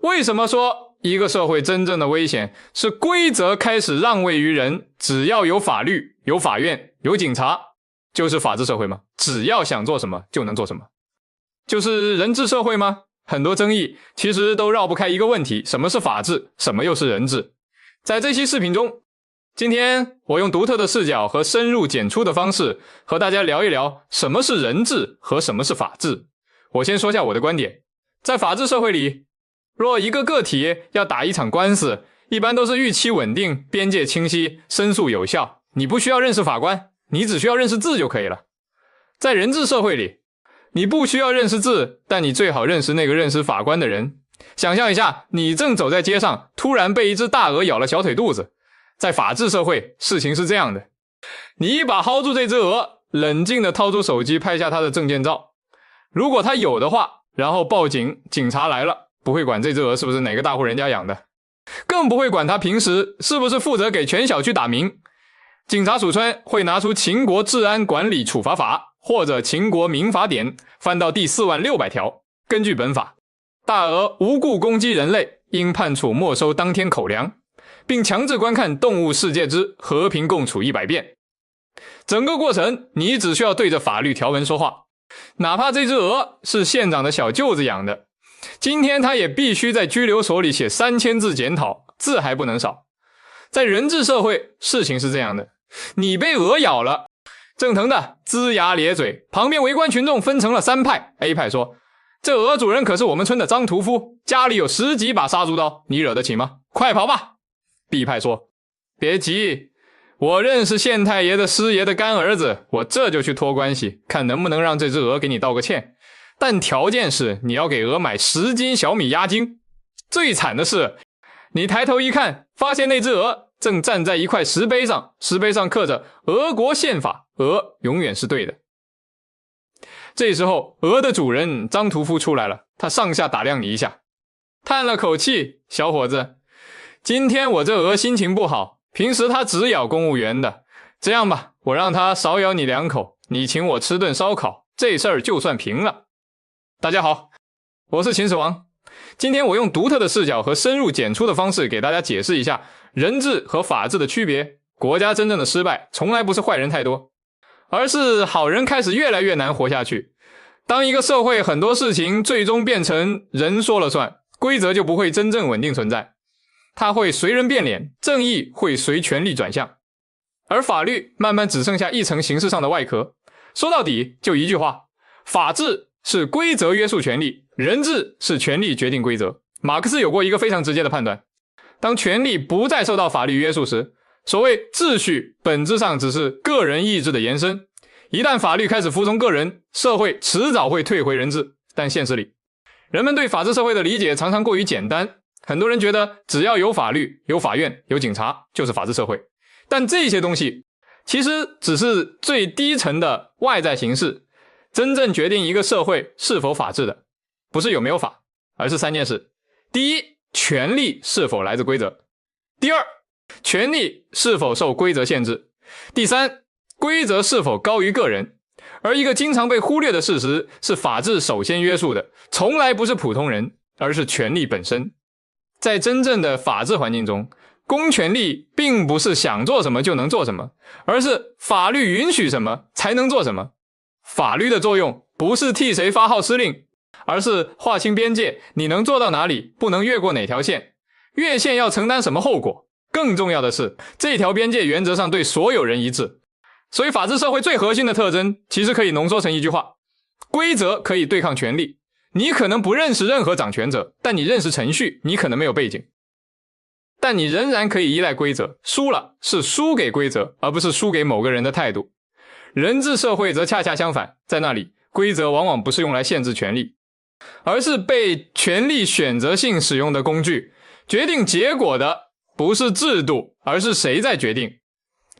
为什么说一个社会真正的危险是规则开始让位于人，只要有法律、有法院、有警察，就是法治社会吗？只要想做什么就能做什么，就是人治社会吗？很多争议其实都绕不开一个问题，什么是法治，什么又是人治？在这期视频中，今天我用独特的视角和深入浅出的方式和大家聊一聊什么是人治和什么是法治。我先说下我的观点，在法治社会里，若一个个体要打一场官司，一般都是预期稳定、边界清晰、申诉有效，你不需要认识法官，你只需要认识字就可以了。在人治社会里，你不需要认识字，但你最好认识那个认识法官的人。想象一下，你正走在街上，突然被一只大鹅咬了小腿肚子。在法治社会，事情是这样的，你一把薅住这只鹅，冷静地掏出手机拍下它的证件照，如果它有的话，然后报警，警察来了，不会管这只鹅是不是哪个大户人家养的，更不会管他平时是不是负责给全小区打鸣。警察署村会拿出秦国治安管理处罚法或者秦国民法典，翻到第46000条，根据本法，大鹅无故攻击人类，应判处没收当天口粮，并强制观看动物世界之和平共处100遍。整个过程你只需要对着法律条文说话，哪怕这只鹅是县长的小舅子养的，今天他也必须在拘留所里写3000字检讨，字还不能少。在人治社会，事情是这样的，你被鹅咬了，正疼的龇牙咧嘴，旁边围观群众分成了3派。 A 派说，这鹅主人可是我们村的张屠夫，家里有10几把杀猪刀，你惹得起吗？快跑吧。 B 派说，别急，我认识县太爷的师爷的干儿子，我这就去托关系，看能不能让这只鹅给你道个歉，但条件是你要给鹅买10斤小米押金。最惨的是，你抬头一看，发现那只鹅正站在一块石碑上，石碑上刻着俄国宪法，鹅永远是对的。这时候鹅的主人张屠夫出来了，他上下打量你一下，叹了口气，小伙子，今天我这鹅心情不好，平时它只咬公务员的，这样吧，我让它少咬你2口，你请我吃顿烧烤，这事儿就算平了。大家好，我是秦始皇，今天我用独特的视角和深入浅出的方式给大家解释一下人治和法治的区别。国家真正的失败从来不是坏人太多，而是好人开始越来越难活下去。当一个社会很多事情最终变成人说了算，规则就不会真正稳定存在，它会随人变脸，正义会随权力转向，而法律慢慢只剩下一层形式上的外壳。说到底就一句话，法治是规则约束权力，人治是权力决定规则。马克思有过一个非常直接的判断，当权力不再受到法律约束时，所谓秩序本质上只是个人意志的延伸，一旦法律开始服从个人，社会迟早会退回人治。但现实里，人们对法治社会的理解常常过于简单，很多人觉得只要有法律、有法院、有警察就是法治社会，但这些东西其实只是最低层的外在形式，真正决定一个社会是否法治的不是有没有法，而是3件事。第一，权力是否来自规则；第二，权力是否受规则限制；第三，规则是否高于个人。而一个经常被忽略的事实是，法治首先约束的从来不是普通人，而是权力本身。在真正的法治环境中，公权力并不是想做什么就能做什么，而是法律允许什么才能做什么。法律的作用不是替谁发号施令，而是划清边界，你能做到哪里，不能越过哪条线，越线要承担什么后果。更重要的是，这条边界原则上对所有人一致。所以法治社会最核心的特征其实可以浓缩成一句话，规则可以对抗权力。你可能不认识任何掌权者，但你认识程序，你可能没有背景，但你仍然可以依赖规则，输了是输给规则，而不是输给某个人的态度。人治社会则恰恰相反，在那里规则往往不是用来限制权力，而是被权力选择性使用的工具，决定结果的不是制度，而是谁在决定。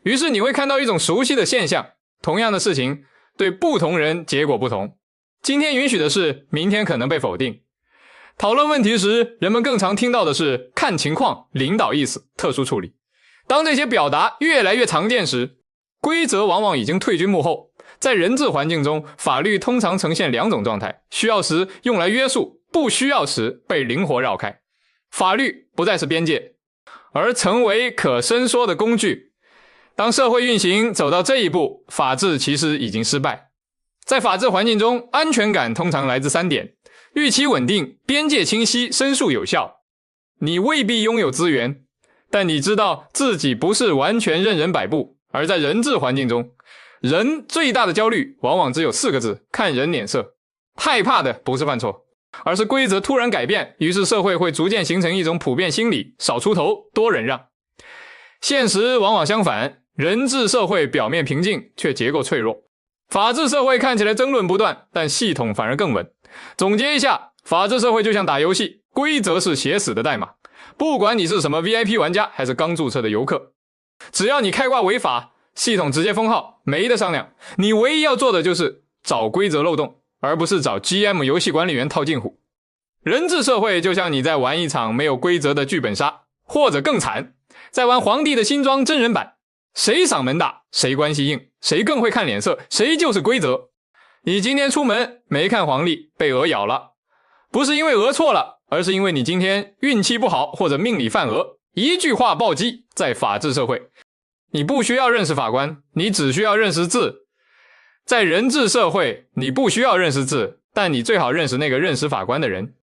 于是你会看到一种熟悉的现象，同样的事情对不同人结果不同，今天允许的事，明天可能被否定。讨论问题时，人们更常听到的是看情况、领导意思、特殊处理。当这些表达越来越常见时，规则往往已经退居幕后。在人治环境中，法律通常呈现2种状态，需要时用来约束，不需要时被灵活绕开。法律不再是边界，而成为可伸缩的工具。当社会运行走到这一步，法治其实已经失败。在法治环境中，安全感通常来自3点：预期稳定、边界清晰、申诉有效。你未必拥有资源，但你知道自己不是完全任人摆布。而在人治环境中，人最大的焦虑往往只有4个字：看人脸色。害怕的不是犯错，而是规则突然改变，于是社会会逐渐形成一种普遍心理：少出头，多忍让。现实往往相反，人治社会表面平静，却结构脆弱。法治社会看起来争论不断，但系统反而更稳。总结一下，法治社会就像打游戏，规则是写死的代码。不管你是什么 VIP 玩家，还是刚注册的游客，只要你开挂违法，系统直接封号，没得商量。你唯一要做的就是找规则漏洞，而不是找 GM 游戏管理员套近乎。人治社会就像你在玩一场没有规则的剧本杀，或者更惨，在玩皇帝的新装真人版，谁嗓门大，谁关系硬，谁更会看脸色，谁就是规则。你今天出门没看黄历，被鹅咬了，不是因为鹅错了，而是因为你今天运气不好，或者命里犯鹅。一句话暴击。在法治社会，你不需要认识法官，你只需要认识字。在人治社会，你不需要认识字，但你最好认识那个认识法官的人。